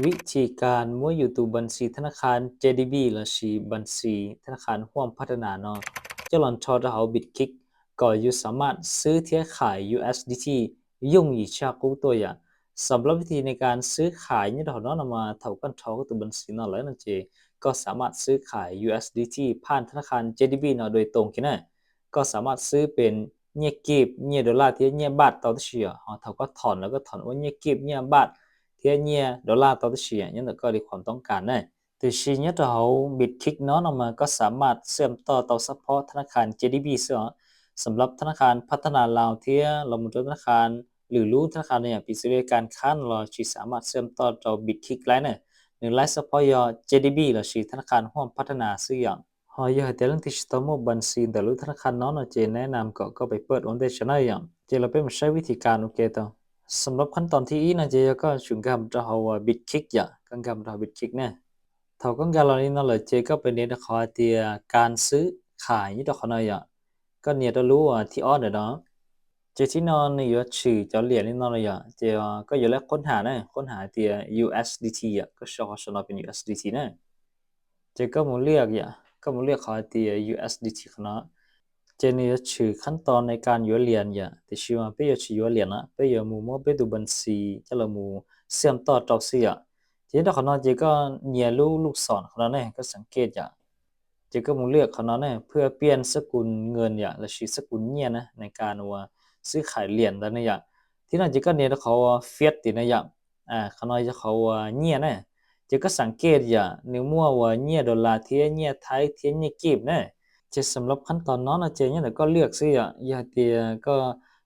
วิธีการมั่วอยู่ตูบัญชีธนาคาร JDB และชีบัญชีธนาคารร่วมพัฒนาเนาะจะหลอนชอเราบิดคลิกก็อยู่สามารถซื้อเทียขาย USDT ยุ่งอีกชากู้ตัวอย่างสำหรับวิธีในการซื้อขายเนี่ยเราเนาะนำมาเท่ากันชอก็ตัวบัญชีเนาะแล้วนั่นเจก็สามารถซื้อขาย USDT ผ่านธนาคาร JDB เนาะโดยตรงกันนะก็สามารถซื้อเป็นเนี่ยกีบเนี่ยดอลลาร์ที่เนี่ยบาทต่อเชียเท่าก็ถอนแล้วก็ถอนว่าเนี่ยกีบเนี่ยบาทที่เนี่ยดอลลาร์ต่อเชียเนี่ยก็ได้ความต้องการนะแต่ชีเนี่ยเราบิดคลิกเนาะนำมาก็สามารถเชื่อมต่อเฉพาะธนาคาร JDB เสียสำหรับธนาคารพัฒนาลาวที่เรามุดธนาคารหรือรู้ธนาคารเนี่ยปีศิริการค้านเราชีสามารถเชื่อมต่อบิดคลิกได้เนี่ยหนึ่งไลฟ์เฉพาะยอ JDB เราชีธนาคารร่วมพัฒนาซื้ออย่างหอยาแต่เรื่องที่ต้องมบัญชีแต่รู้ธนาคารน้องเจแนะนำก็ไปเปิดวันเดชนะอย่างเจเราเป็นใช้วิธีการโอเคต่อสำหรับขั้นตอนที่อีนะเจก็ชุนกำจะเอาบิดคลิกอย่างกังกำเราบิดคลิกเนี่ยเท่ากันการเรานี่นั่นแหละเจก็เป็นเนี่ยขอเตียการซื้อขายนี่ต่อคนอย่างก็เนี่ยเรารู้ว่าที่ออเดอร์เนาะเจที่นอนนี่อยู่ชื่อจะเหรียญนี่นอนเลยอย่างเจก็อยู่แล้วค้นหาเนี่ยค้นหาเตีย USDT อ่ะก็ชอบชอบเป็น USDT เนี่ยเจก็มาเลือกอย่างก็มาเลือกขอเตีย USDT ขนาดเจนี่จะชื่อขั้นตอนในการอยู่เหรียญอย่างแต่ชื่อว่าไปอยู่ชื่ออยู่เหรียญนะไปอยู่มูมั่วไปดูบัญชีจะเรามูเชื่อมต่อต่อเสียทีนี้ถ้าขนาดเจก็เนี่ยลูกศรขนาดนี้ก็สังเกตอย่าง จะก็มึงเลือกเขาเนาะเนี่ยเพื่อเปลี่ยนสกุลเงินอย่างและชีสกุลเนี่ยนะในการว่าซื้อขายเหรียญแล้วเนี่ยที่นั่นจะก็เนี่ยเขาว่าเฟียสตินะอย่างเขาน้อยจะเขาว่าเนี่ยนะจะก็สังเกตอย่างนิ้วมั่วว่าเนี่ยดอลลาร์เทียเนี่ยไทยเทียเนี่ยกีบนะจะสำหรับขั้นตอนน้องนะเจเนี่ยก็เลือกซื้ออย่าเตียก็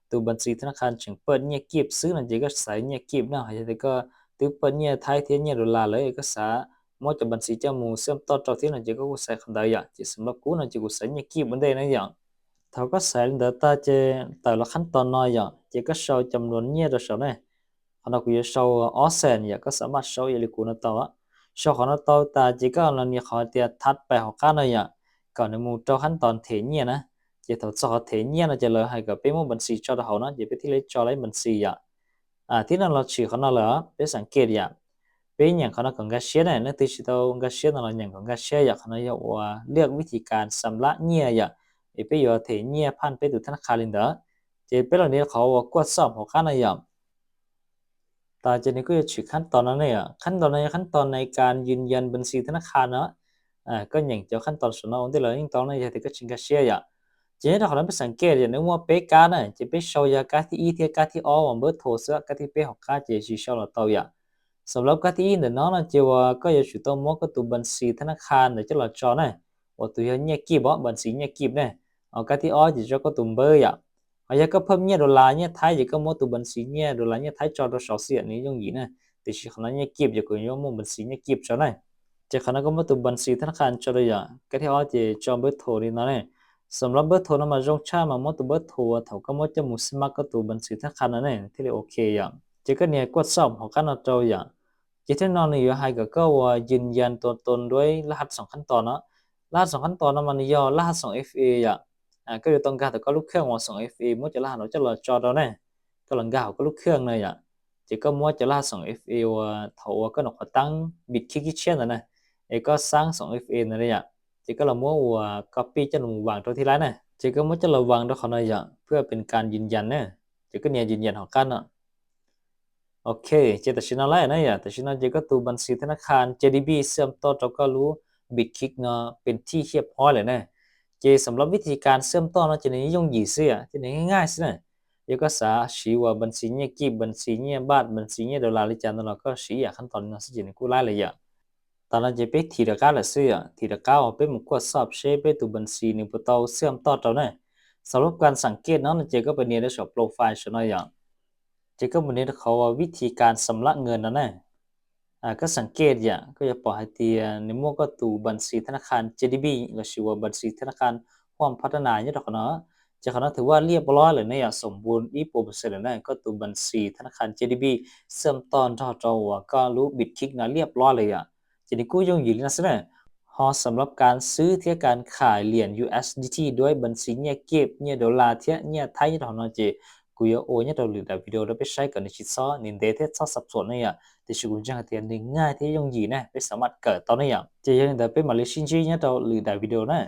ตัวบัญชีธนาคารเฉียงเปิดเนี่ยกีบซื้อนั่นจะก็ใส่เนี่ยกีบนะอย่าเตียก็ตัวเปิดเนี่ยไทยเทียเนี่ยดอลลาร์เลยก็สา mỗi cho bạn sĩ cho mù xem to cho thế này chỉ có sai không đại dạng chỉ xem nó cũ là chỉ có sai nhẹ kia vấn đề này dạng thầu có sai đỡ ta chơi tại làขั้นตอนน้อยdạng chỉ có sauจำนวนเนี่ยตัวsau này họ nói cái sau offset dạng có สามารถ sau อย่างกูนั่นต่อsau เขานั่นต่อแต่chỉ có làเนี่ยเขาเตียทัดไปเขากันเลยdạngก่อนในมูเจ้าขั้นตอนเทียเนี่ยนะchỉ thầu cho họเทียเนี่ยนะจะเลยให้กับเป็นมุ่งบัญชีchoเขานะchỉไปที่เลยcho lấy บัญชีdạngที่นั่นเราชื่อเขานั่นเหรอไปสังเกตอย่าง เป็นอย่างเขาต้องการเชื่อเนี่ยนั่นที่เราการเชื่อนั่นเราอย่างของการเชื่ออยากเขาเนี่ยว่าเลือกวิธีการสำระเงียอย่างไปอยู่ที่เงียพันไปดูธนาคารลินเดอร์จะเป็นเหล่านี้เขากวดสอบของข้าในอย่างแต่จะนี่ก็จะถือขั้นตอนนั้นเนี่ยขั้นตอนในขั้นตอนในการยืนยันบัญชีธนาคารเนาะก็อย่างเจ้าขั้นตอนส่วนนั้นที่เรายิ่งตอนนี้จะที่ก็ชิงการเชื่ออย่างจะให้เราคนนั้นไปสังเกตอย่างนึกว่าเป๊กการเนี่ยจะไปโชว์ยาการที่อีที่การที่อ๋อว่าเบอร์โทรเสื้อการที่เป๊กของข้าจะชี้ชอบเราตัวอย่าง สำหรับการที่เดี๋ยวน้องนะเจว่าก็จะชุดตัวมก็ตัวบัญชีธนาคารเดี๋ยวจะหลอดจอเนี่ยว่าตัวเนี่ยกีบบัญชีเนี่ยกีบเนี่ยเอาการที่อ๋อจะก็ตัวเบอร์อย่างเอาอย่างก็เพิ่มเนี่ยดอลลาร์เนี่ยไทยจะก็มตัวบัญชีเนี่ยดอลลาร์เนี่ยไทยจอตัวสองเสียนี้ยังอยู่เนี่ยแต่ชีขนาดเนี่ยกีบจะก็ยังมบัญชีเนี่ยกีบจอเนี่ยจะขนาดก็มตัวบัญชีธนาคารจอตัวอย่างการที่อ๋อจะจอเบอร์โทรนี่นะเนี่ยสำหรับเบอร์โทรนั้นมาจงชามาตัวเบอร์โทรเท่าก็มจะมุสมัคก็ตัวบัญชีธนาคารนั่นเองที่เรียกโอเคอย่างจะก็เนี่ยกดสอบของการเอาจออย่าง chỉ thế nào này hai cái câuยืนยันตัวตนด้วยรหัสสองขั้นตอนเนาะรหัสสองขั้นตอนนั้นมันย่อรหัสสอง FA อ่ะก็อยู่ตรงกลางแต่ก็ลูกเครื่องว่าสอง FA มั่วจะรหัสเราจะรอจอเราเนี่ยก็หลังกาวก็ลูกเครื่องเลยอ่ะchỉ cóมั่วจะรหัสสอง FA ว่าเท่าว่าก็หนอกตั้งบิตคิกเช่นนั้นนะก็สร้างสอง FA นั่นเลยอ่ะchỉ có làมั่วว่า copy จะหนุ่มวางตัวที่ไรเนี่ยchỉ cóมั่วจะระวังตัวเขาหน่อยอ่ะเพื่อเป็นการยืนยันเนี่ยchỉ cóเนี่ยยืนยันของกันอ่ะ โอเคเจตชินาไลนะอย่าแต่ชินาเจก็ตัวบัญชีธนาคาร JDB เชื่อมต่อเราก็รู้บิตคิกเนาะเป็นที่เรียบร้อยเลยนะเจสำหรับวิธีการเชื่อมต่อเนาะจะในยุ่งยี่สิจะในง่ายๆสินะเดี๋ยวก็สาชีว่าบัญชีเนี่ยกีบบัญชีเนี่ยบาทบัญชีเนี่ยดอลลาร์ลิจานเราก็ชี้อ่ะขั้นตอนนั้นสิจะในกู้ไล่เลยอ่ะตอนนั้นจะไปทีละก้าวละสิอ่ะทีละก้าวไปมุกวดสอบเชฟไปตัวบัญชีหนึ่งประตูเชื่อมต่อเราเนี่ยสำหรับการสังเกตเนาะเจก็เป็นเนี่ยได้ชอบโปรไฟล์ชนอย่าง จะก็วันนี้เขาว่าวิธีการสำระเงินนั่นแหละก็สังเกตอย่างก็จะปล่อยให้เตียในมั่วก็ตูบัญชีธนาคาร JDB ก็ชื่อว่าบัญชีธนาคารความพัฒนาเนี่ยดอกเนาะจะเขาถือว่าเรียบร้อยเลยเนี่ยสมบูรณ์อีโปรเซสเลยนะก็ตูบัญชีธนาคาร JDB เสริมตอนทอจอก็รู้บิดคลิกนะเรียบร้อยเลยจะนี่กู้ยงอยู่นะสินะฮอสำหรับการซื้อเทียการขายเหรียญ USDT ด้วยบัญชีเนี่ยเก็บเนี่ยดอลลาร์เทียเนี่ยไทยเนี่ยดอกเนาะเจ กู กูยาโอเนี่ยเราหรือแต่วิดีโอเราไปใช้กันในชิดซ้อนินเดทชอบสับสนเนี่ยแต่ชิกุนจังเตียนง่ายที่ยงยีเนี่ยไปสามารถเกิดตอนนี้อย่างจะยังแต่ไปมาเลเซียเนี่ยเราหรือแต่วิดีโอนะ